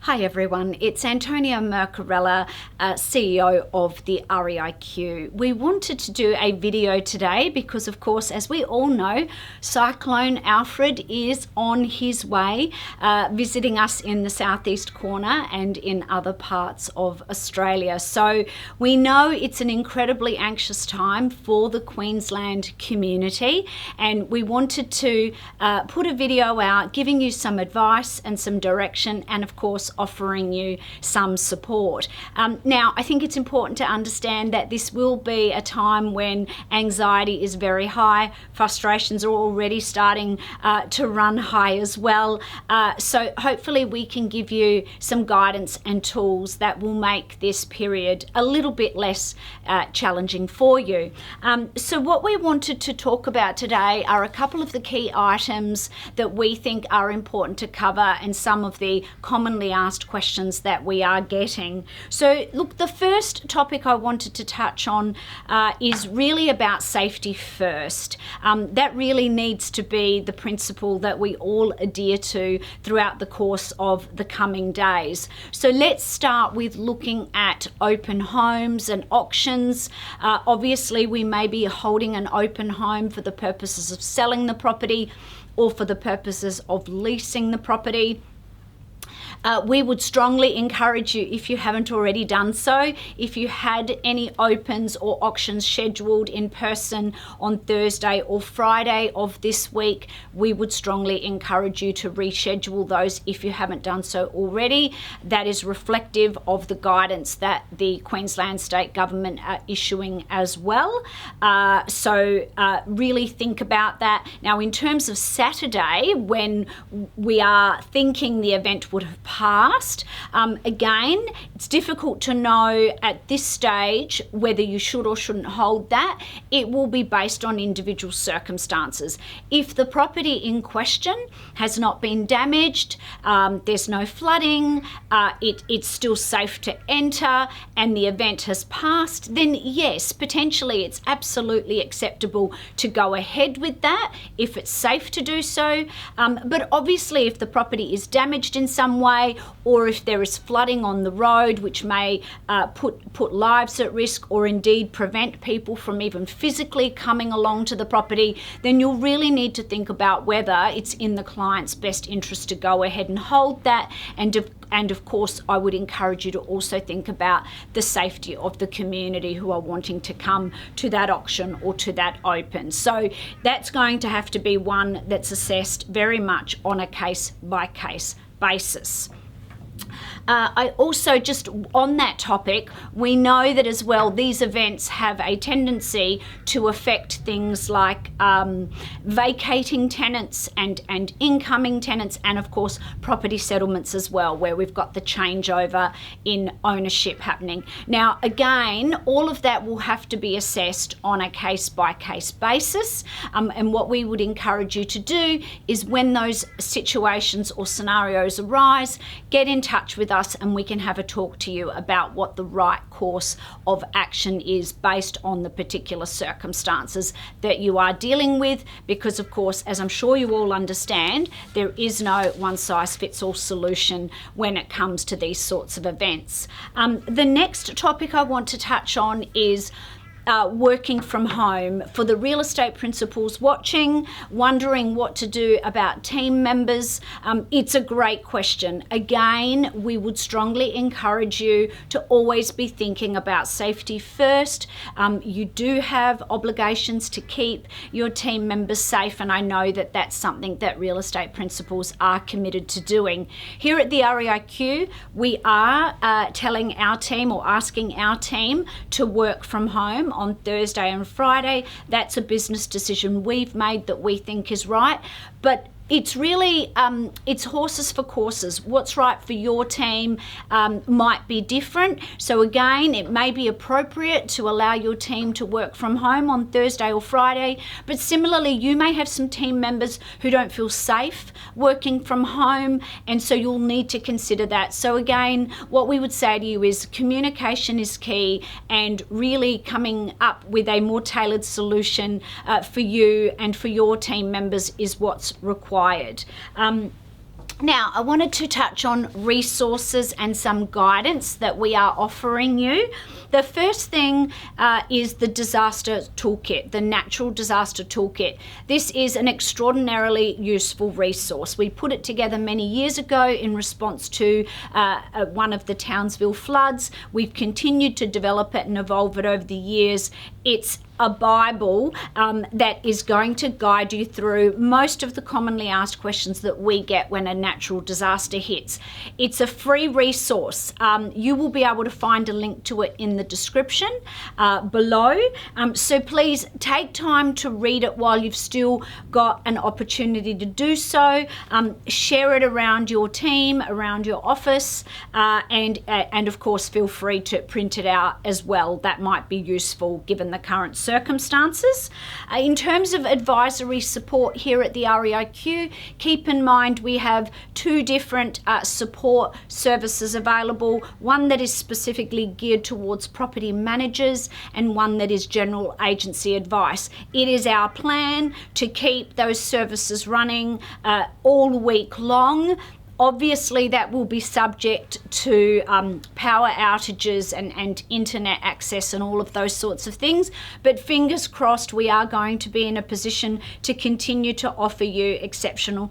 Hi everyone, it's Antonia Mercorella, CEO of the REIQ. We wanted to do a video today because, of course, as we all know, Cyclone Alfred is on his way, visiting us in the southeast corner and in other parts of Australia. So we know it's an incredibly anxious time for the Queensland community, and we wanted to put a video out giving you some advice and some direction, and of course offering you some support. Now, I think it's important to understand that this will be a time when anxiety is very high, frustrations are already starting to run high as well. So hopefully we can give you some guidance and tools that will make this period a little bit less challenging for you. So what we wanted to talk about today are a couple of the key items that we think are important to cover and some of the commonly asked questions that we are getting. So look, the first topic I wanted to touch on is really about safety first. That really needs to be the principle that we all adhere to throughout the course of the coming days. So let's start with looking at open homes and auctions. Obviously, we may be holding an open home for the purposes of selling the property or for the purposes of leasing the property. We would strongly encourage you, if you haven't already done so, if you had any opens or auctions scheduled in person on Thursday or Friday of this week, we would strongly encourage you to reschedule those if you haven't done so already. That is reflective of the guidance that the Queensland State Government are issuing as well. So really think about that. Now, in terms of Saturday, when we are thinking the event would have passed. Again, it's difficult to know at this stage whether you should or shouldn't hold that. It will be based on individual circumstances. If the property in question has not been damaged, there's no flooding, it's still safe to enter, and the event has passed, then yes, potentially it's absolutely acceptable to go ahead with that if it's safe to do so. But obviously, if the property is damaged in some way, or if there is flooding on the road which may put lives at risk or indeed prevent people from even physically coming along to the property, then you'll really need to think about whether it's in the client's best interest to go ahead and hold that. And of course, I would encourage you to also think about the safety of the community who are wanting to come to that auction or to that open. So that's going to have to be one that's assessed very much on a case-by-case basis. I also, just on that topic, we know that as well these events have a tendency to affect things like vacating tenants and incoming tenants, and of course property settlements as well, where we've got the changeover in ownership happening. Now again, all of that will have to be assessed on a case-by-case basis, and what we would encourage you to do is, when those situations or scenarios arise, get in touch with us and we can have a talk to you about what the right course of action is based on the particular circumstances that you are dealing with, because of course, as I'm sure you all understand, there is no one-size-fits-all solution when it comes to these sorts of events. The next topic I want to touch on is working from home. For the real estate principals watching, wondering what to do about team members, it's a great question. Again, we would strongly encourage you to always be thinking about safety first. You do have obligations to keep your team members safe, and I know that that's something that real estate principals are committed to doing. Here at the REIQ, we are telling our team, or asking our team, to work from home on Thursday and Friday. That's a business decision we've made that we think is right, but it's really, it's horses for courses. What's right for your team might be different. So again, it may be appropriate to allow your team to work from home on Thursday or Friday, but similarly, you may have some team members who don't feel safe working from home, and so you'll need to consider that. So again, what we would say to you is communication is key, and really coming up with a more tailored solution for you and for your team members is what's required. Now, I wanted to touch on resources and some guidance that we are offering you. The first thing is the disaster toolkit, the natural disaster toolkit. This is an extraordinarily useful resource. We put it together many years ago in response to one of the Townsville floods. We've continued to develop it and evolve it over the years. It's a Bible that is going to guide you through most of the commonly asked questions that we get when a natural disaster hits. It's a free resource. You will be able to find a link to it in the description below. So please take time to read it while you've still got an opportunity to do so. Share it around your team, around your office, and of course feel free to print it out as well. That might be useful given the current circumstances. In terms of advisory support here at the REIQ, keep in mind we have two different support services available, one that is specifically geared towards property managers and one that is general agency advice. It is our plan to keep those services running all week long. Obviously, that will be subject to power outages and internet access and all of those sorts of things. But fingers crossed, we are going to be in a position to continue to offer you exceptional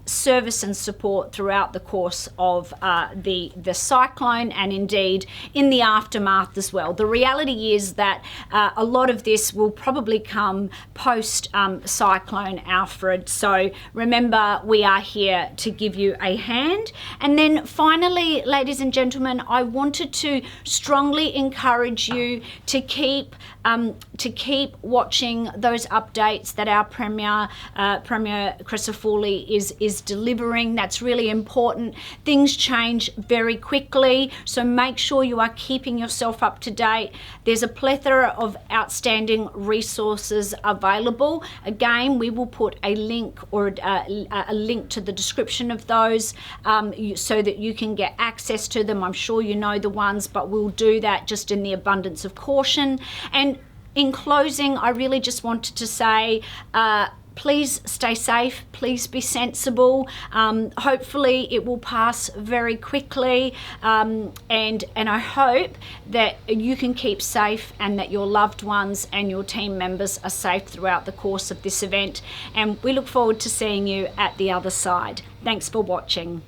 service and support throughout the course of the cyclone and indeed in the aftermath as well. The reality is that a lot of this will probably come post Cyclone Alfred. So remember, we are here to give you a hand. And then finally, ladies and gentlemen, I wanted to strongly encourage you to keep watching those updates that our Premier Crisafulli is delivering. That's really important. Things change very quickly, so make sure you are keeping yourself up to date. There's a plethora of outstanding resources available. Again, we will put a link or a link to the description of those so that you can get access to them. I'm sure you know the ones, but we'll do that just in the abundance of caution. And in closing, I really just wanted to say, please stay safe, please be sensible. Hopefully it will pass very quickly, and I hope that you can keep safe and that your loved ones and your team members are safe throughout the course of this event. And we look forward to seeing you at the other side. Thanks for watching.